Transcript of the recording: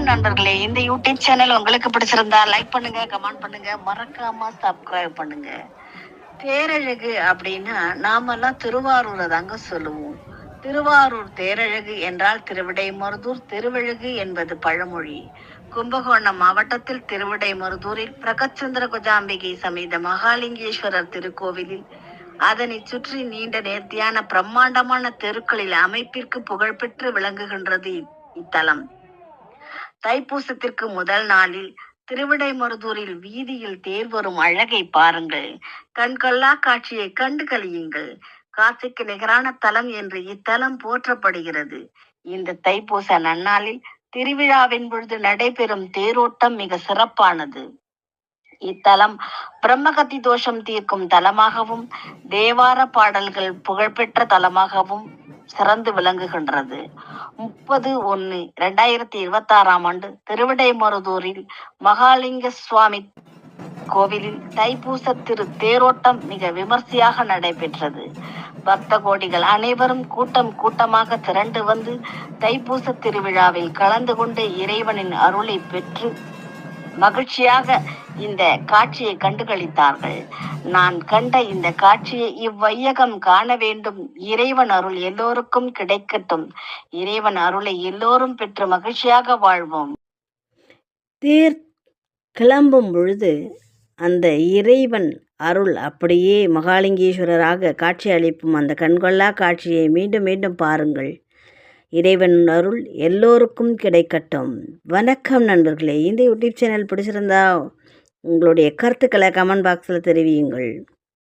நண்பர்களே, இந்த YouTube channel உங்களுக்கு பிடிச்சிருந்தா லைக் பண்ணுங்க, கமெண்ட் பண்ணுங்க, மறக்காம சப்ஸ்கிரைப் பண்ணுங்க. தேரழகு அப்படின்னா நாமெல்லாம் திருவாரூரை தாங்க சொல்லுவோம். திருவாரூர் தேரழகு என்றால் திருவிடைமருதூர் திருவழகு என்பது பழமொழி. கும்பகோணம் மாவட்டத்தில் திருவிடைமருதூரில் பிரகச்சந்திர குஜாம்பிகை சமேத மகாலிங்கேஸ்வரர் திருக்கோவிலில் அதனை சுற்றி நீண்ட நேர்த்தியான பிரம்மாண்டமான தெருக்களில் அமைப்பிற்கு புகழ்பெற்று விளங்குகின்றது இத்தலம். தைப்பூசத்திற்கு முதல் நாளில் திருவிடைமருதூரில் வீதியில் தேர் வரும் அழகை பாருங்கள். கண்கொள்ளா காட்சியை கண்டு கழியுங்கள். காசிக்கு நிகரான தலம் என்று இத்தலம் போற்றப்படுகிறது. இந்த தைப்பூச நன்னாளில் திருவிழாவின் பொழுது நடைபெறும் தேரோட்டம் மிக சிறப்பானது. இத்தலம் பிரம்மகத்தி தோஷம் தீர்க்கும் தலமாகவும் தேவார பாடல்கள் புகழ்பெற்ற தலமாகவும் சிறந்து விளங்குகின்றது. 30/1/2026 திருவிடைமருதூரில் மகாலிங்க சுவாமி கோவிலில் தைப்பூச தேரோட்டம் மிக விமர்சையாக நடைபெற்றது. பக்த கோடிகள் அனைவரும் கூட்டமாக திரண்டு வந்து தைப்பூச திருவிழாவில் கலந்து கொண்டு இறைவனின் அருளை பெற்று மகிழ்ச்சியாக இந்த காட்சியை கண்டுகளித்தார்கள். நான் கண்ட இந்த காட்சியை இவ்வையகம் காண வேண்டும். இறைவன் அருள் எல்லோருக்கும் கிடைக்கட்டும். இறைவன் அருளை எல்லோரும் பெற்று மகிழ்ச்சியாக வாழ்வோம். தேர் கிளம்பும் பொழுது அந்த இறைவன் அருள் அப்படியே மகாலிங்கேஸ்வரராக காட்சி அளிப்பும் அந்த கண்கொள்ளா காட்சியை மீண்டும் மீண்டும் பாருங்கள். இறைவன் அருள் எல்லோருக்கும் கிடைக்கட்டும். வணக்கம் நண்பர்களே. இந்த யூடியூப் சேனல் பிடிச்சிருந்தா உங்களுடைய கருத்துக்களை கமெண்ட் பாக்ஸில் தெரிவியுங்கள்.